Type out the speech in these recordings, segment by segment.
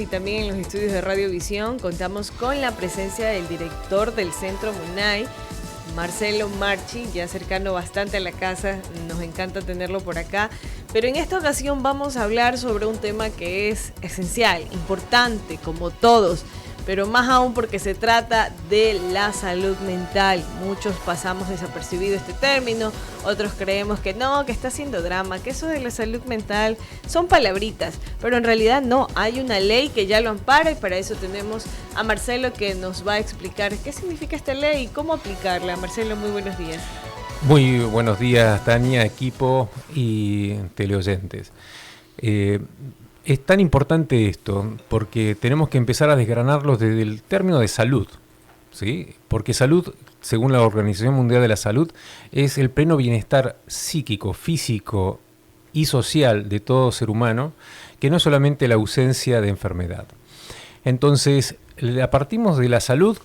Y también en los estudios de Radiovisión contamos con la presencia del director del Centro MUNAI, Marcelo Marchi, ya cercano bastante a la casa, nos encanta tenerlo por acá. Pero en esta ocasión vamos a hablar sobre un tema que es esencial, importante, como todos, pero más aún porque se trata de la salud mental. Muchos pasamos desapercibido este término, otros creemos que no, que está haciendo drama, que eso de la salud mental son palabritas, pero en realidad no, hay una ley que ya lo ampara y para eso tenemos a Marcelo que nos va a explicar qué significa esta ley y cómo aplicarla. Marcelo, muy buenos días. Muy buenos días, Tania, equipo y teleoyentes. Es tan importante esto porque tenemos que empezar a desgranarlo desde el término de salud, ¿sí? Porque salud, según la Organización Mundial de la Salud, es el pleno bienestar psíquico, físico y social de todo ser humano, que no es solamente la ausencia de enfermedad. Entonces, partimos de la salud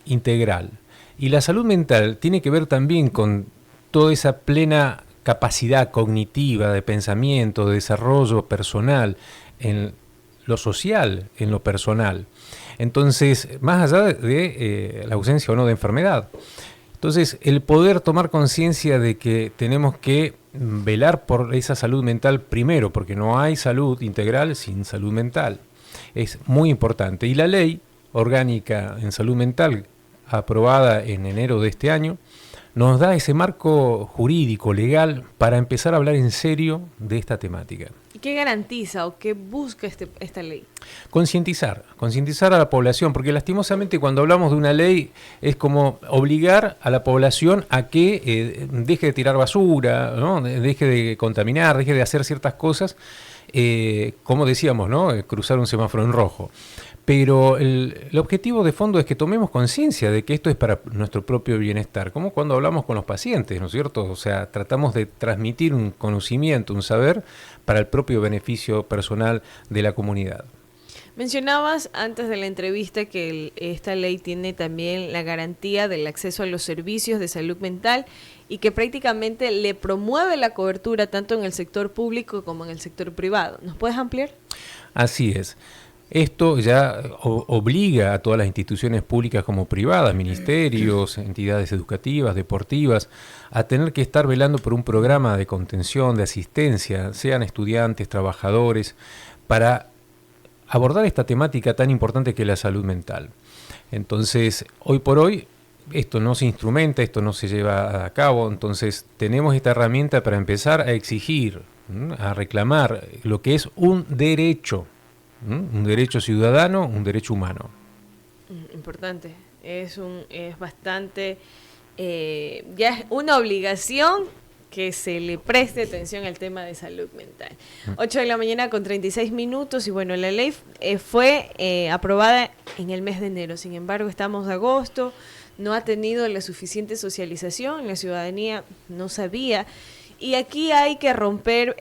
integral. Y la salud mental tiene que ver también con toda esa plena capacidad cognitiva de pensamiento, de desarrollo personal, en lo social, en lo personal. Entonces, más allá de la ausencia o no de enfermedad. Entonces, el poder tomar conciencia de que tenemos que velar por esa salud mental primero, porque no hay salud integral sin salud mental. Es muy importante. Y la ley orgánica en salud mental, aprobada en enero de este año, nos da ese marco jurídico, legal, para empezar a hablar en serio de esta temática. ¿Y qué garantiza o qué busca esta ley? Concientizar a la población, porque lastimosamente cuando hablamos de una ley es como obligar a la población a que deje de tirar basura, ¿no? Deje de contaminar, deje de hacer ciertas cosas, como decíamos, ¿no? Cruzar un semáforo en rojo. Pero el objetivo de fondo es que tomemos conciencia de que esto es para nuestro propio bienestar, como cuando hablamos con los pacientes, ¿no es cierto? O sea, tratamos de transmitir un conocimiento, un saber para el propio beneficio personal de la comunidad. Mencionabas antes de la entrevista que esta ley tiene también la garantía del acceso a los servicios de salud mental y que prácticamente le promueve la cobertura tanto en el sector público como en el sector privado. ¿Nos puedes ampliar? Así es. Esto ya obliga a todas las instituciones públicas como privadas, ministerios, entidades educativas, deportivas, a tener que estar velando por un programa de contención, de asistencia, sean estudiantes, trabajadores, para abordar esta temática tan importante que es la salud mental. Entonces, hoy por hoy, esto no se instrumenta, esto no se lleva a cabo, entonces tenemos esta herramienta para empezar a exigir, a reclamar lo que es un derecho ciudadano, un derecho humano. Importante, es bastante, ya es una obligación que se le preste atención al tema de salud mental. 8 de la mañana con 36 minutos y bueno, la ley fue aprobada en el mes de enero, sin embargo estamos en agosto, no ha tenido la suficiente socialización, la ciudadanía no sabía. Y aquí hay que romper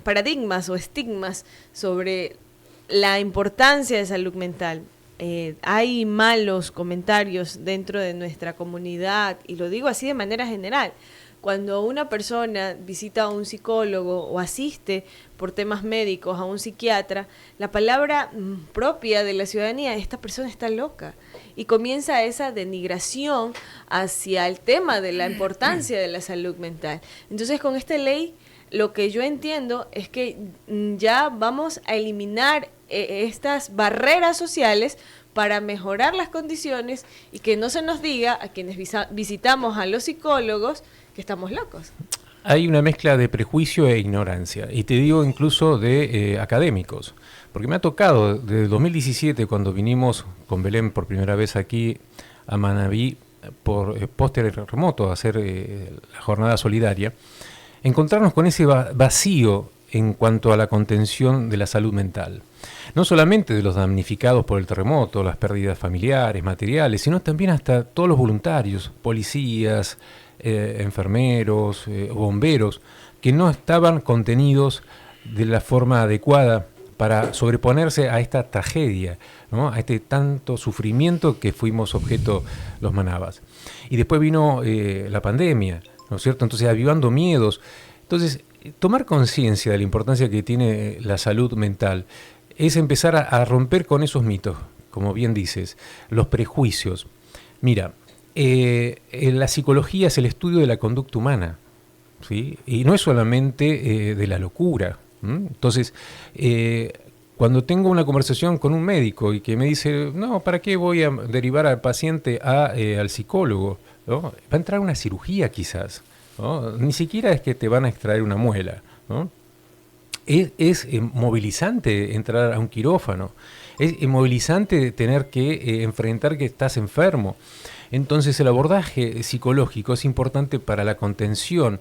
paradigmas o estigmas sobre la importancia de salud mental. Hay malos comentarios dentro de nuestra comunidad, y lo digo así de manera general. Cuando una persona visita a un psicólogo o asiste por temas médicos a un psiquiatra, la palabra propia de la ciudadanía, esta persona está loca. Y comienza esa denigración hacia el tema de la importancia de la salud mental. Entonces, con esta ley, lo que yo entiendo es que ya vamos a eliminar estas barreras sociales para mejorar las condiciones y que no se nos diga a quienes visitamos a los psicólogos que estamos locos. Hay una mezcla de prejuicio e ignorancia, y te digo incluso de académicos, porque me ha tocado desde 2017, cuando vinimos con Belén por primera vez aquí a Manabí por póster remoto a hacer la jornada solidaria, encontrarnos con ese vacío en cuanto a la contención de la salud mental. No solamente de los damnificados por el terremoto, las pérdidas familiares, materiales, sino también hasta todos los voluntarios, policías, enfermeros, bomberos, que no estaban contenidos de la forma adecuada para sobreponerse a esta tragedia, ¿no? A este tanto sufrimiento que fuimos objeto los manabas. Y después vino la pandemia, ¿no es cierto? Entonces, avivando miedos. Entonces, tomar conciencia de la importancia que tiene la salud mental es empezar a romper con esos mitos, como bien dices, los prejuicios. Mira, la psicología es el estudio de la conducta humana, ¿sí? Y no es solamente de la locura. Entonces, cuando tengo una conversación con un médico y que me dice, no, ¿para qué voy a derivar al paciente al psicólogo? ¿No? Va a entrar una cirugía quizás, ¿no? Ni siquiera es que te van a extraer una muela, ¿no? Es movilizante entrar a un quirófano, es movilizante tener que enfrentar que estás enfermo. Entonces el abordaje psicológico es importante para la contención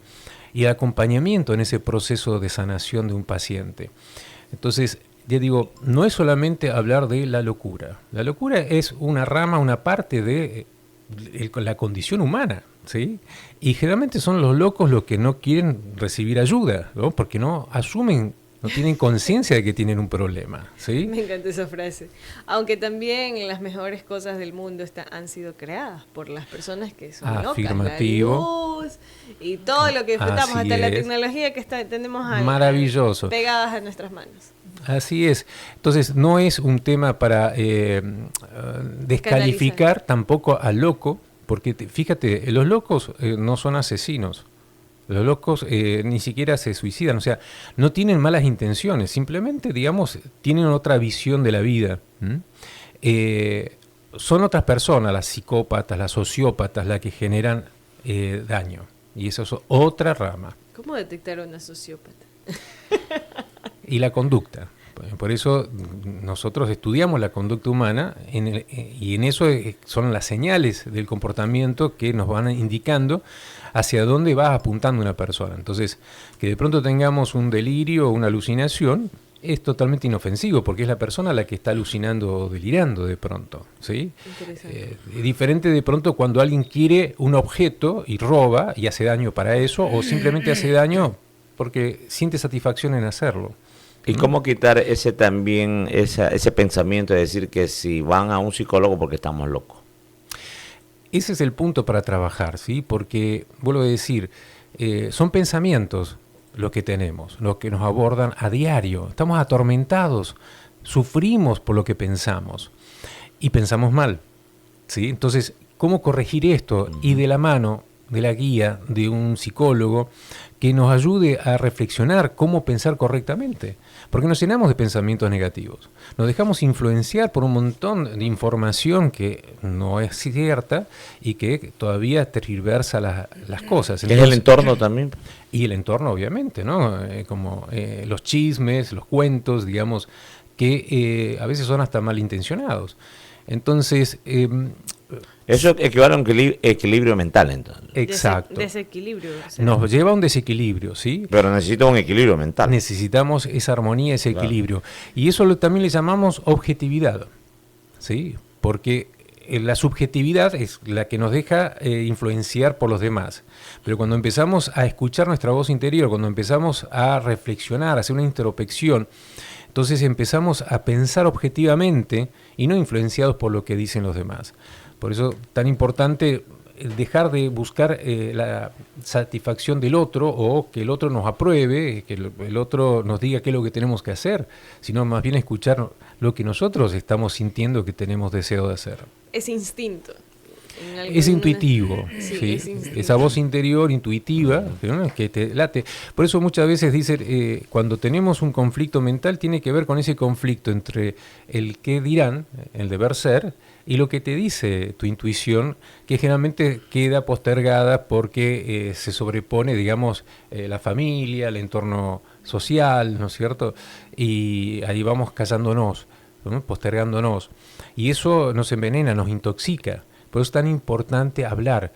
y el acompañamiento en ese proceso de sanación de un paciente. Entonces, ya digo, no es solamente hablar de la locura. La locura es una rama, una parte de la condición humana, ¿sí? Y generalmente son los locos los que no quieren recibir ayuda, ¿no? Porque no asumen, no tienen conciencia de que tienen un problema, ¿sí? Me encanta esa frase. Aunque también las mejores cosas del mundo han sido creadas por las personas que son afirmativo. Locas, la luz y todo lo que disfrutamos, hasta la tecnología que tenemos maravilloso, pegadas a nuestras manos. Así es. Entonces, no es un tema para descalificar tampoco al loco, porque fíjate, los locos no son asesinos. Los locos ni siquiera se suicidan, o sea, no tienen malas intenciones, simplemente, digamos, tienen otra visión de la vida. Son otras personas, las psicópatas, las sociópatas, las que generan daño. Y eso es otra rama. ¿Cómo detectar a una sociópata? Y la conducta. Por eso nosotros estudiamos la conducta humana y en eso son las señales del comportamiento que nos van indicando hacia dónde va apuntando una persona. Entonces, que de pronto tengamos un delirio o una alucinación es totalmente inofensivo, porque es la persona la que está alucinando o delirando de pronto, ¿sí? Es diferente de pronto cuando alguien quiere un objeto y roba y hace daño para eso, o simplemente hace daño porque siente satisfacción en hacerlo. ¿Y cómo quitar ese pensamiento de decir que si van a un psicólogo porque estamos locos? Ese es el punto para trabajar, ¿sí? Porque, vuelvo a decir, son pensamientos los que tenemos, los que nos abordan a diario. Estamos atormentados, sufrimos por lo que pensamos y pensamos mal, ¿sí? Entonces, ¿cómo corregir esto? Y de la mano de la guía de un psicólogo que nos ayude a reflexionar cómo pensar correctamente. Porque nos llenamos de pensamientos negativos. Nos dejamos influenciar por un montón de información que no es cierta y que todavía tergiversa las cosas. Entonces, ¿es el entorno también? Y el entorno, obviamente, ¿no? Como los chismes, los cuentos, digamos, que a veces son hasta malintencionados. Entonces... eso equivale a un equilibrio mental, entonces. Exacto. Desequilibrio. O sea. Nos lleva a un desequilibrio, ¿sí? Pero necesitamos un equilibrio mental. Necesitamos esa armonía, ese equilibrio. Y eso también le llamamos objetividad, ¿sí? Porque la subjetividad es la que nos deja influenciar por los demás. Pero cuando empezamos a escuchar nuestra voz interior, cuando empezamos a reflexionar, a hacer una introspección, entonces empezamos a pensar objetivamente y no influenciados por lo que dicen los demás. Por eso tan importante dejar de buscar la satisfacción del otro o que el otro nos apruebe, que el otro nos diga qué es lo que tenemos que hacer, sino más bien escuchar lo que nosotros estamos sintiendo que tenemos deseo de hacer. Es instinto. Es intuitivo, ¿sí? Es instinto. Esa voz interior intuitiva, ¿no? Que te late. Por eso muchas veces dicen, cuando tenemos un conflicto mental, tiene que ver con ese conflicto entre el qué dirán, el deber ser, y lo que te dice tu intuición, que generalmente queda postergada porque se sobrepone, digamos, la familia, el entorno social, ¿no es cierto? Y ahí vamos callándonos, ¿no? Postergándonos. Y eso nos envenena, nos intoxica. Por eso es tan importante hablar.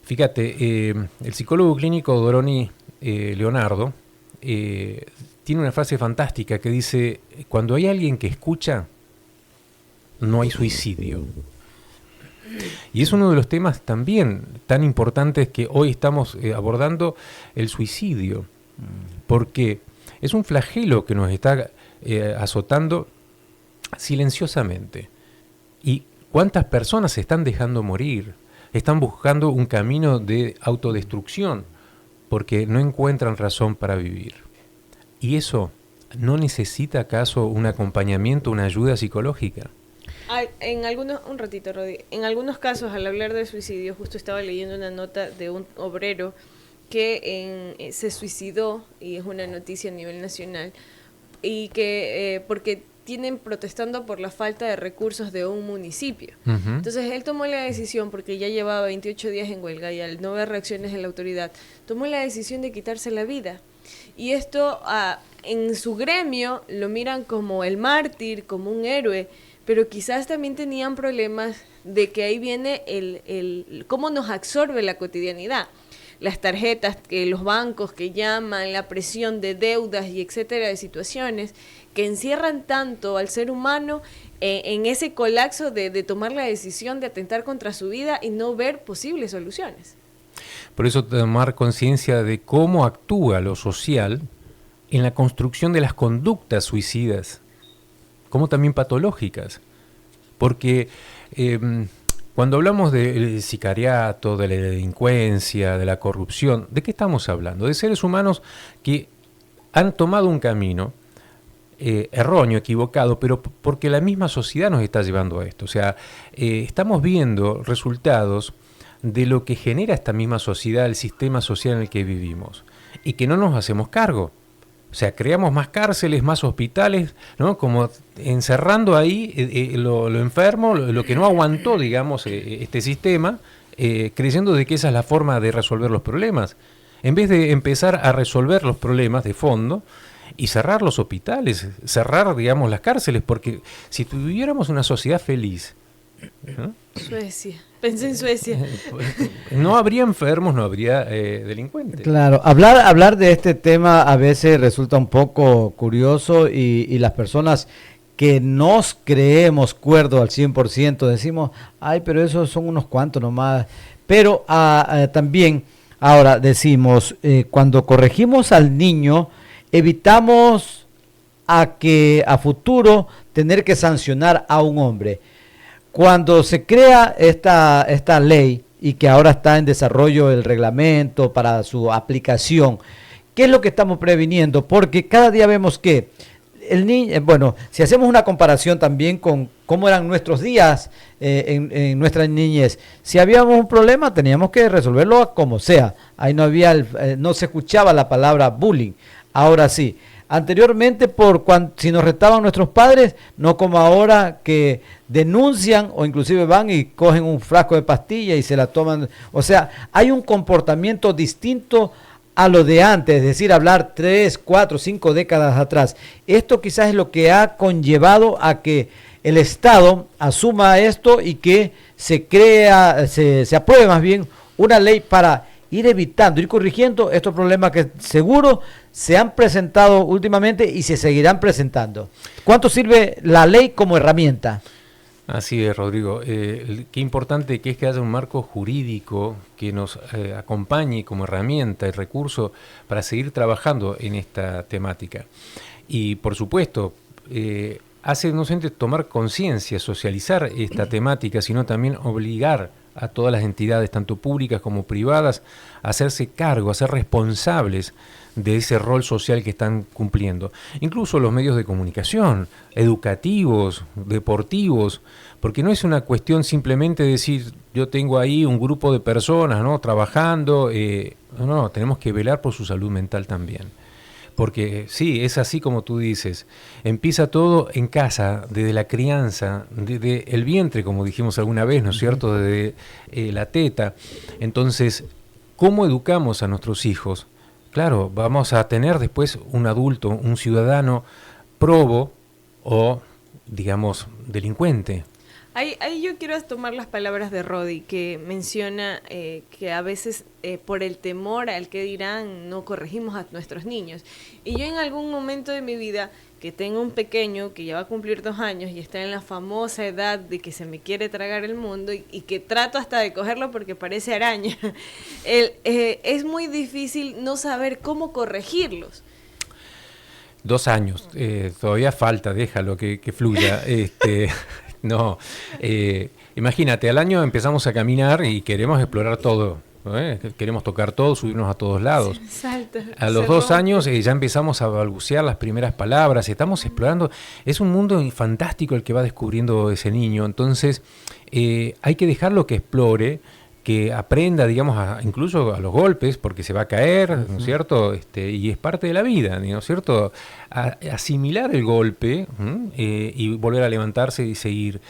Fíjate, el psicólogo clínico Doroni Leonardo tiene una frase fantástica que dice, cuando hay alguien que escucha, no hay suicidio. Y es uno de los temas también tan importantes que hoy estamos abordando, el suicidio. Porque es un flagelo que nos está azotando silenciosamente. Y ¿cuántas personas se están dejando morir? Están buscando un camino de autodestrucción porque no encuentran razón para vivir. Y eso ¿no necesita acaso un acompañamiento, una ayuda psicológica? En algunos, un ratito, Rodi, en algunos casos, al hablar de suicidio, justo estaba leyendo una nota de un obrero que se suicidó, y es una noticia a nivel nacional, y que porque tienen protestando por la falta de recursos de un municipio. Uh-huh. Entonces él tomó la decisión, porque ya llevaba 28 días en huelga y al no ver reacciones de la autoridad, tomó la decisión de quitarse la vida. Y esto en su gremio lo miran como el mártir, como un héroe, pero quizás también tenían problemas de que ahí viene el cómo nos absorbe la cotidianidad. Las tarjetas, los bancos que llaman, la presión de deudas y etcétera, de situaciones que encierran tanto al ser humano en ese colapso de tomar la decisión de atentar contra su vida y no ver posibles soluciones. Por eso tomar conciencia de cómo actúa lo social en la construcción de las conductas suicidas, como también patológicas. Porque cuando hablamos del sicariato, de la delincuencia, de la corrupción, ¿de qué estamos hablando? De seres humanos que han tomado un camino erróneo, equivocado, pero porque la misma sociedad nos está llevando a esto. O sea, estamos viendo resultados de lo que genera esta misma sociedad, el sistema social en el que vivimos, y que no nos hacemos cargo. O sea, creamos más cárceles, más hospitales, ¿no? Como encerrando ahí lo enfermo, lo que no aguantó, digamos, este sistema, creyendo de que esa es la forma de resolver los problemas. En vez de empezar a resolver los problemas de fondo y cerrar los hospitales, cerrar, digamos, las cárceles, porque si tuviéramos una sociedad feliz, ¿no? Suecia, pensé en Suecia. No habría enfermos, no habría delincuentes. Claro, hablar de este tema a veces resulta un poco curioso y las personas que nos creemos cuerdos al 100% decimos, ay, pero esos son unos cuantos nomás. Pero también ahora decimos, cuando corregimos al niño, evitamos a futuro tener que sancionar a un hombre. Cuando se crea esta ley y que ahora está en desarrollo el reglamento para su aplicación, ¿qué es lo que estamos previniendo? Porque cada día vemos que el niño, bueno, si hacemos una comparación también con cómo eran nuestros días en nuestra niñez, si habíamos un problema teníamos que resolverlo como sea. Ahí no se escuchaba la palabra bullying. Ahora sí. Anteriormente, si nos retaban nuestros padres, no como ahora que denuncian o inclusive van y cogen un frasco de pastilla y se la toman. O sea, hay un comportamiento distinto a lo de antes, es decir, hablar 3, 4, 5 décadas atrás. Esto quizás es lo que ha conllevado a que el Estado asuma esto y que se apruebe más bien una ley para ir evitando, ir corrigiendo estos problemas que seguro se han presentado últimamente y se seguirán presentando. ¿Cuánto sirve la ley como herramienta? Así es, Rodrigo. Qué importante que es que haya un marco jurídico que nos acompañe como herramienta y recurso para seguir trabajando en esta temática. Y, por supuesto, hace no solamente tomar conciencia, socializar esta temática, sino también obligar a todas las entidades, tanto públicas como privadas, a hacerse cargo, a ser responsables de ese rol social que están cumpliendo. Incluso los medios de comunicación, educativos, deportivos, porque no es una cuestión simplemente de decir, yo tengo ahí un grupo de personas, ¿no?, trabajando, no, tenemos que velar por su salud mental también. Porque sí, es así como tú dices, empieza todo en casa, desde la crianza, desde el vientre, como dijimos alguna vez, ¿no es cierto?, desde la teta. Entonces, ¿cómo educamos a nuestros hijos? Claro, vamos a tener después un adulto, un ciudadano probo o, digamos, delincuente. Ahí yo quiero tomar las palabras de Rodi, que menciona que a veces por el temor al que dirán no corregimos a nuestros niños. Y yo en algún momento de mi vida, que tengo un pequeño que ya va a cumplir 2 años y está en la famosa edad de que se me quiere tragar el mundo y que trato hasta de cogerlo porque parece araña, es muy difícil no saber cómo corregirlos. 2 años, todavía falta, déjalo que fluya. No, imagínate, al año empezamos a caminar y queremos explorar todo, Queremos tocar todo, subirnos a todos lados. Salta, A los 2 años ya empezamos a balbucear las primeras palabras, estamos explorando. Es un mundo fantástico el que va descubriendo ese niño. Entonces, hay que dejarlo que explore, que aprenda, digamos, incluso a los golpes, porque se va a caer, ¿no es cierto? Y es parte de la vida, ¿no es cierto? Asimilar el golpe y volver a levantarse y seguir.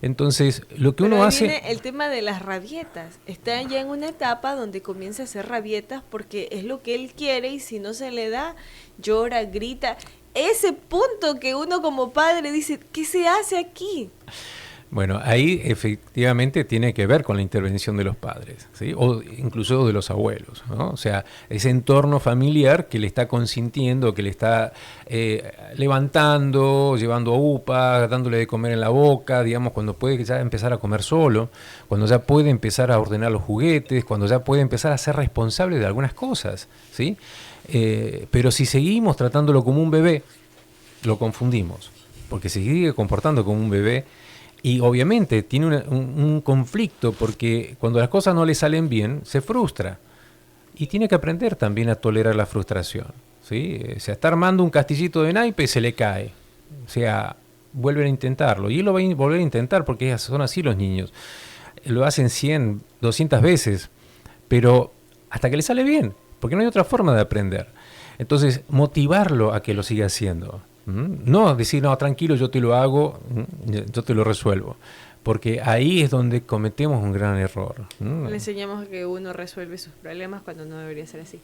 Entonces, lo que uno hace... Viene el tema de las rabietas. Está ya en una etapa donde comienza a hacer rabietas porque es lo que él quiere y si no se le da, llora, grita. Ese punto que uno como padre dice, ¿qué se hace aquí? Bueno, ahí efectivamente tiene que ver con la intervención de los padres, ¿sí? O incluso de los abuelos, ¿no? O sea, ese entorno familiar que le está consintiendo, que le está levantando, llevando a UPA, dándole de comer en la boca, digamos, cuando puede ya empezar a comer solo, cuando ya puede empezar a ordenar los juguetes, cuando ya puede empezar a ser responsable de algunas cosas, ¿sí? Pero si seguimos tratándolo como un bebé, lo confundimos, porque se sigue comportando como un bebé. Y obviamente tiene un conflicto porque cuando las cosas no le salen bien, se frustra. Y tiene que aprender también a tolerar la frustración, ¿sí? O sea, está armando un castillito de naipe y se le cae. O sea, vuelven a intentarlo. Y él lo va a volver a intentar porque son así los niños. Lo hacen 100, 200 veces, pero hasta que le sale bien, porque no hay otra forma de aprender. Entonces, motivarlo a que lo siga haciendo. No decir, no, tranquilo, yo te lo hago, yo te lo resuelvo. Porque ahí es donde cometemos un gran error. Le enseñamos que uno resuelve sus problemas cuando no debería ser así.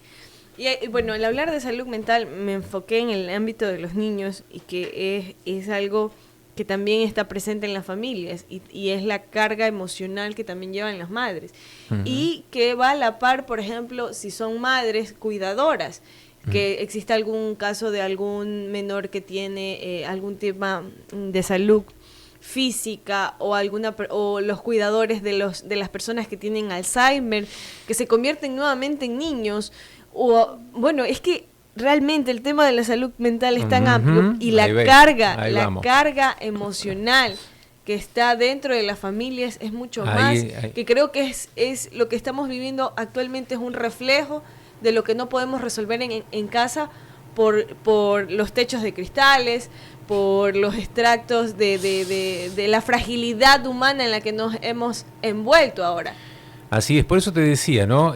Y bueno, al hablar de salud mental me enfoqué en el ámbito de los niños y que es algo que también está presente en las familias y es la carga emocional que también llevan las madres. Y que va a la par, por ejemplo, si son madres cuidadoras, que existe algún caso de algún menor que tiene algún tema de salud física o los cuidadores de las personas que tienen Alzheimer, que se convierten nuevamente en niños. O bueno, es que realmente el tema de la salud mental es tan amplio y la carga emocional que está dentro de las familias es mucho más, que creo que es lo que estamos viviendo actualmente, es un reflejo de lo que no podemos resolver en casa por los techos de cristales, por los extractos de la fragilidad humana en la que nos hemos envuelto ahora. Así es, por eso te decía, ¿no?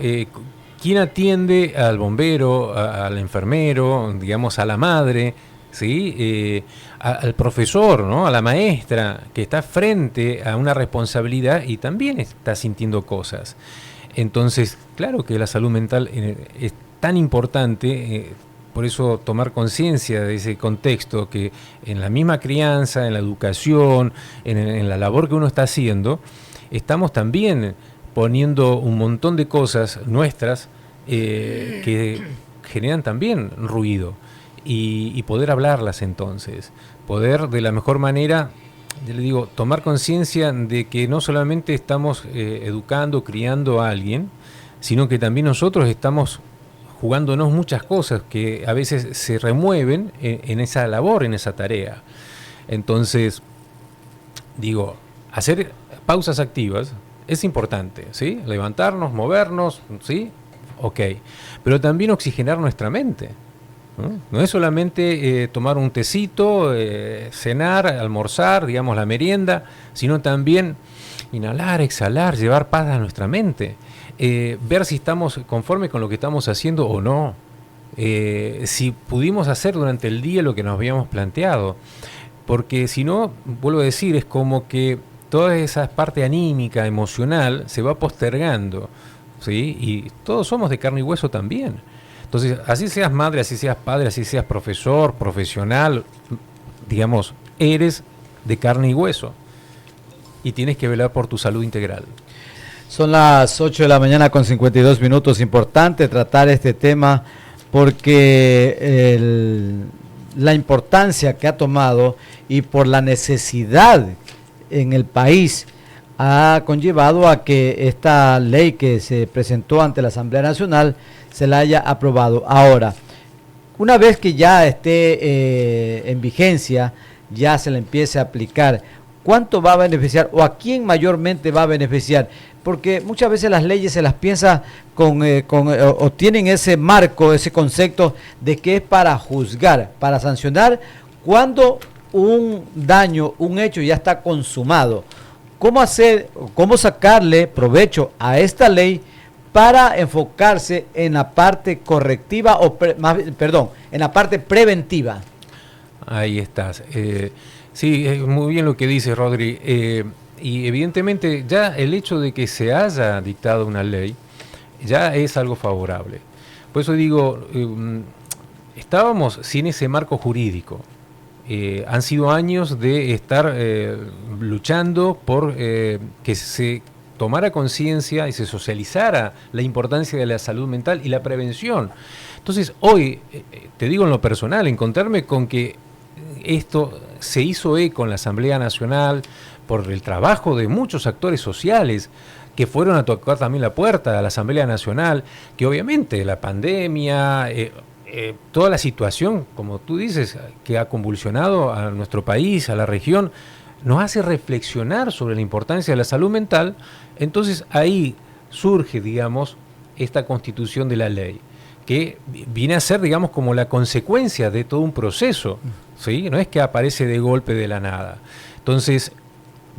¿Quién atiende al bombero, al enfermero, digamos, a la madre, ¿sí? Al profesor, ¿no? A la maestra, que está frente a una responsabilidad y también está sintiendo cosas? Entonces, claro que la salud mental es tan importante, por eso tomar conciencia de ese contexto, que en la misma crianza, en la educación, en la labor que uno está haciendo, estamos también poniendo un montón de cosas nuestras que generan también ruido y poder hablarlas entonces, poder de la mejor manera... Yo le digo, tomar conciencia de que no solamente estamos educando, criando a alguien, sino que también nosotros estamos jugándonos muchas cosas que a veces se remueven en esa labor, en esa tarea. Entonces, digo, hacer pausas activas es importante, ¿sí? Levantarnos, movernos, ¿sí? Ok. Pero también oxigenar nuestra mente. No es solamente tomar un tecito, cenar, almorzar, digamos la merienda, sino también inhalar, exhalar, llevar paz a nuestra mente, ver si estamos conformes con lo que estamos haciendo o no, si pudimos hacer durante el día lo que nos habíamos planteado, porque si no, vuelvo a decir, es como que toda esa parte anímica, emocional, se va postergando, ¿sí? Y todos somos de carne y hueso también. Entonces, así seas madre, así seas padre, así seas profesor, profesional, digamos, eres de carne y hueso y tienes que velar por tu salud integral. Son las 8 de la mañana con 52 minutos. Importante tratar este tema porque la importancia que ha tomado y por la necesidad en el país ha conllevado a que esta ley que se presentó ante la Asamblea Nacional se la haya aprobado. Ahora, una vez que ya esté en vigencia, ya se le empiece a aplicar, cuánto va a beneficiar o a quién mayormente va a beneficiar. Porque muchas veces las leyes se las piensa o tienen ese marco, ese concepto de que es para juzgar, para sancionar cuando un daño, un hecho ya está consumado. ¿Cómo sacarle provecho a esta ley para enfocarse en la parte correctiva en la parte preventiva? Ahí estás. Sí, es muy bien lo que dice Rodri. Y evidentemente ya el hecho de que se haya dictado una ley ya es algo favorable. Por eso digo, estábamos sin ese marco jurídico. Han sido años de estar luchando por que se tomara conciencia y se socializara la importancia de la salud mental y la prevención. Entonces, hoy, te digo en lo personal, encontrarme con que esto se hizo eco en la Asamblea Nacional por el trabajo de muchos actores sociales que fueron a tocar también la puerta a la Asamblea Nacional, que obviamente la pandemia, toda la situación, como tú dices, que ha convulsionado a nuestro país, a la región, nos hace reflexionar sobre la importancia de la salud mental. Entonces ahí surge, digamos, esta constitución de la ley, que viene a ser, digamos, como la consecuencia de todo un proceso, ¿sí? No es que aparece de golpe de la nada. Entonces,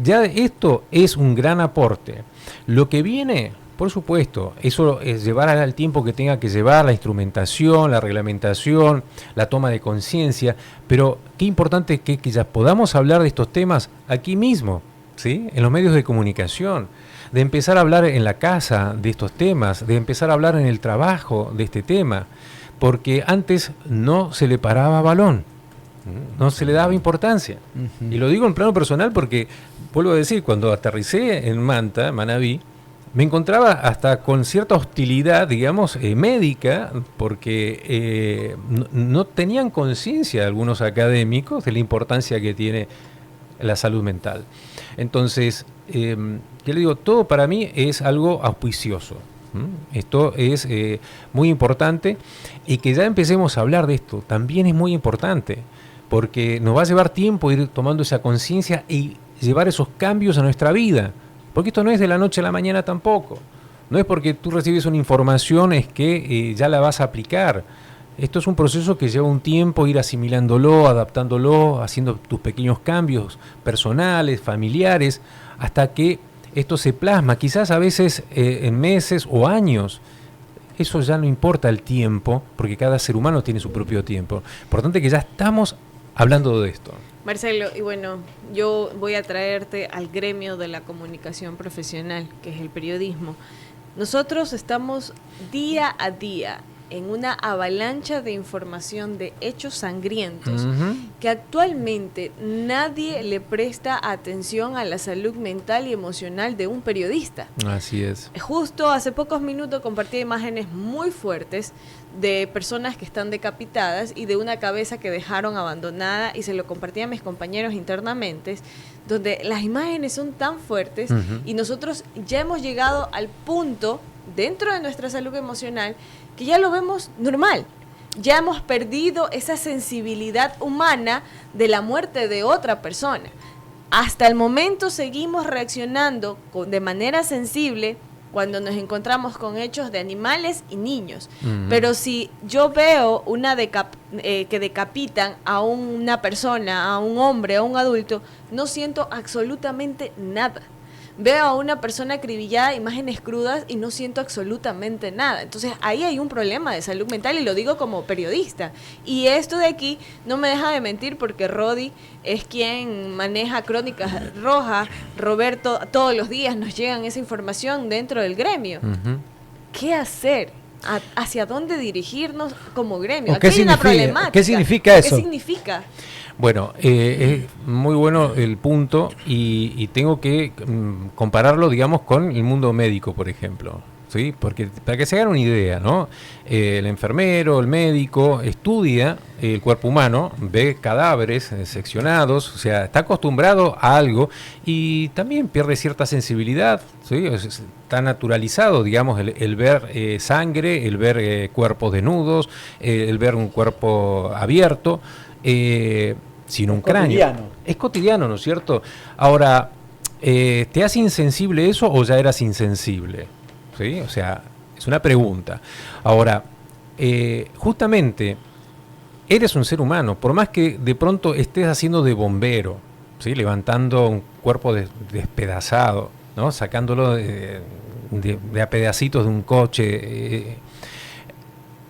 ya esto es un gran aporte. Lo que viene, por supuesto, eso es llevar al tiempo que tenga que llevar, la instrumentación, la reglamentación, la toma de conciencia, pero qué importante que ya podamos hablar de estos temas aquí mismo, ¿sí? En los medios de comunicación, de empezar a hablar en la casa de estos temas, de empezar a hablar en el trabajo de este tema, porque antes no se le paraba balón, no se le daba importancia. Y lo digo en plano personal porque, vuelvo a decir, cuando aterricé en Manta, Manabí, me encontraba hasta con cierta hostilidad, digamos, médica, porque no tenían conciencia algunos académicos de la importancia que tiene la salud mental. Entonces, yo le digo, todo para mí es algo auspicioso. Esto es muy importante, y que ya empecemos a hablar de esto también es muy importante, porque nos va a llevar tiempo ir tomando esa conciencia y llevar esos cambios a nuestra vida, porque esto no es de la noche a la mañana tampoco. No es porque tú recibes una información es que ya la vas a aplicar. Esto es un proceso que lleva un tiempo ir asimilándolo, adaptándolo, haciendo tus pequeños cambios personales, familiares, hasta que esto se plasma, quizás a veces en meses o años. Eso ya no importa el tiempo, porque cada ser humano tiene su propio tiempo. Importante que ya estamos hablando de esto. Marcelo, y bueno, yo voy a traerte al gremio de la comunicación profesional, que es el periodismo. Nosotros estamos día a día en una avalancha de información de hechos sangrientos, que actualmente nadie le presta atención a la salud mental y emocional de un periodista. Así es. Justo hace pocos minutos compartí imágenes muy fuertes de personas que están decapitadas y de una cabeza que dejaron abandonada, y se lo compartí a mis compañeros internamente, donde las imágenes son tan fuertes y nosotros ya hemos llegado al punto dentro de nuestra salud emocional que ya lo vemos normal. Ya hemos perdido esa sensibilidad humana de la muerte de otra persona. Hasta el momento seguimos reaccionando de manera sensible cuando nos encontramos con hechos de animales y niños. Pero si yo veo que decapitan a una persona, a un hombre, a un adulto, no siento absolutamente nada. Veo a una persona acribillada, imágenes crudas, y no siento absolutamente nada. Entonces ahí hay un problema de salud mental, y lo digo como periodista. Y esto de aquí no me deja de mentir, porque Rodi es quien maneja Crónicas Rojas. Roberto, todos los días nos llegan esa información dentro del gremio. ¿Qué hacer? ¿Hacia dónde dirigirnos como gremio? Aquí hay una problemática. ¿Qué significa eso? ¿Qué significa? Bueno, es muy bueno el punto, y tengo que compararlo, digamos, con el mundo médico, por ejemplo, ¿sí? Porque para que se hagan una idea, ¿no? El enfermero, el médico, estudia el cuerpo humano, ve cadáveres seccionados, o sea, está acostumbrado a algo, y también pierde cierta sensibilidad, ¿sí? Está naturalizado, digamos, el ver sangre, el ver cuerpos desnudos, el ver un cuerpo abierto. sino un cotidiano. cráneo. Es cotidiano, ¿no es cierto? Ahora, ¿te hace insensible eso o ya eras insensible? ¿Sí? O sea, es una pregunta. Ahora, justamente, eres un ser humano, por más que de pronto estés haciendo de bombero, ¿sí? Levantando un cuerpo despedazado, ¿no? Sacándolo de a pedacitos de un coche.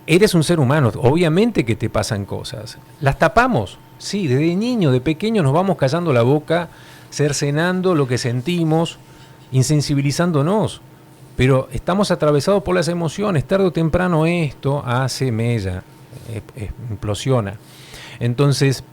Eres un ser humano, obviamente que te pasan cosas. ¿Las tapamos? Sí, desde niño, de pequeño nos vamos callando la boca, cercenando lo que sentimos, insensibilizándonos. Pero estamos atravesados por las emociones, tarde o temprano esto hace mella, implosiona. Entonces,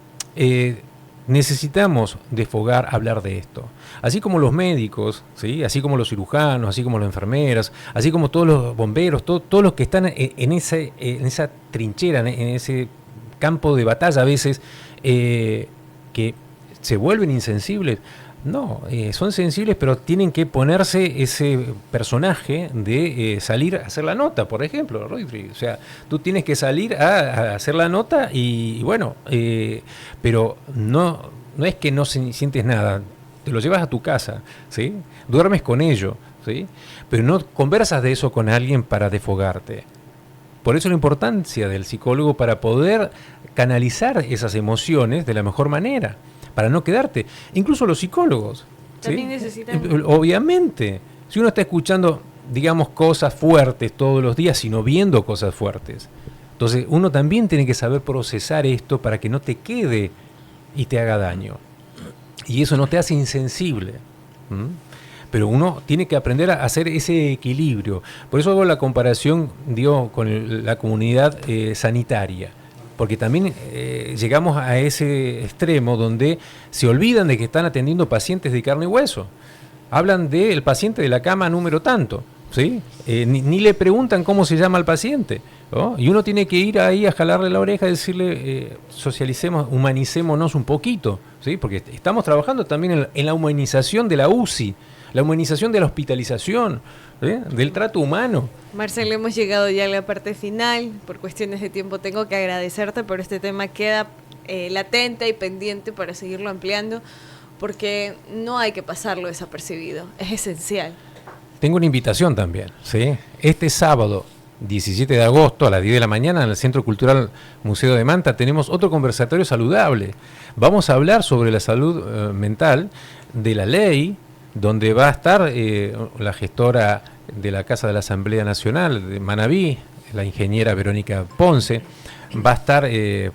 necesitamos desfogar, hablar de esto. Así como los médicos, ¿sí? Así como los cirujanos, así como las enfermeras, así como todos los bomberos, todos los que están en esa trinchera, en ese campo de batalla a veces, que se vuelven insensibles. No, son sensibles, pero tienen que ponerse ese personaje de salir a hacer la nota, por ejemplo, Rodri. O sea, tú tienes que salir a hacer la nota y bueno, pero no es que no sientes nada, te lo llevas a tu casa, ¿sí? Duermes con ello, ¿sí? Pero no conversas de eso con alguien para desfogarte. Por eso la importancia del psicólogo para poder canalizar esas emociones de la mejor manera, para no quedarte. Incluso los psicólogos, ¿sí? También necesitan. Obviamente, si uno está escuchando, digamos, cosas fuertes todos los días, sino viendo cosas fuertes, entonces uno también tiene que saber procesar esto para que no te quede y te haga daño. Y eso no te hace insensible. Pero uno tiene que aprender a hacer ese equilibrio. Por eso hago la comparación, digo, con la comunidad sanitaria. Porque también llegamos a ese extremo donde se olvidan de que están atendiendo pacientes de carne y hueso. Hablan del paciente de la cama número tanto, ¿sí? Ni le preguntan cómo se llama el paciente, ¿no? Y uno tiene que ir ahí a jalarle la oreja y decirle, socialicemos, humanicémonos un poquito, ¿sí? Porque estamos trabajando también en la humanización de la UCI, la humanización de la hospitalización, del trato humano. Marcelo, hemos llegado ya a la parte final. Por cuestiones de tiempo tengo que agradecerte, pero este tema queda latente y pendiente para seguirlo ampliando, porque no hay que pasarlo desapercibido, es esencial. Tengo una invitación también, ¿sí? Este sábado, 17 de agosto, a las 10 de la mañana, en el Centro Cultural Museo de Manta, tenemos otro conversatorio saludable. Vamos a hablar sobre la salud mental, de la ley, donde va a estar la gestora de la Casa de la Asamblea Nacional de Manabí, la ingeniera Verónica Ponce. Va a estar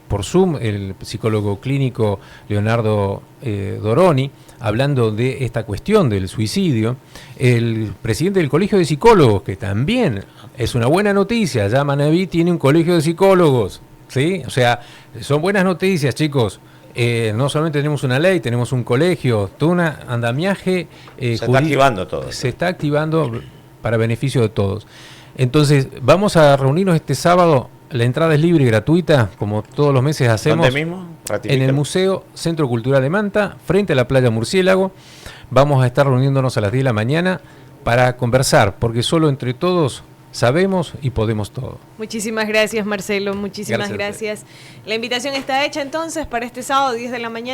por Zoom el psicólogo clínico Leonardo Doroni, hablando de esta cuestión del suicidio. El presidente del Colegio de Psicólogos, que también es una buena noticia, ya Manabí tiene un colegio de psicólogos, ¿sí? O sea, son buenas noticias, chicos. No solamente tenemos una ley, tenemos un colegio, todo un andamiaje. Se está activando todo. Se está activando para beneficio de todos. Entonces, vamos a reunirnos este sábado. La entrada es libre y gratuita, como todos los meses hacemos. ¿Dónde mismo? En el Museo Centro Cultural de Manta, frente a la playa Murciélago. Vamos a estar reuniéndonos a las 10 de la mañana para conversar, porque solo entre todos sabemos y podemos todo. Muchísimas gracias, Marcelo, muchísimas gracias. La invitación está hecha entonces para este sábado, 10 de la mañana.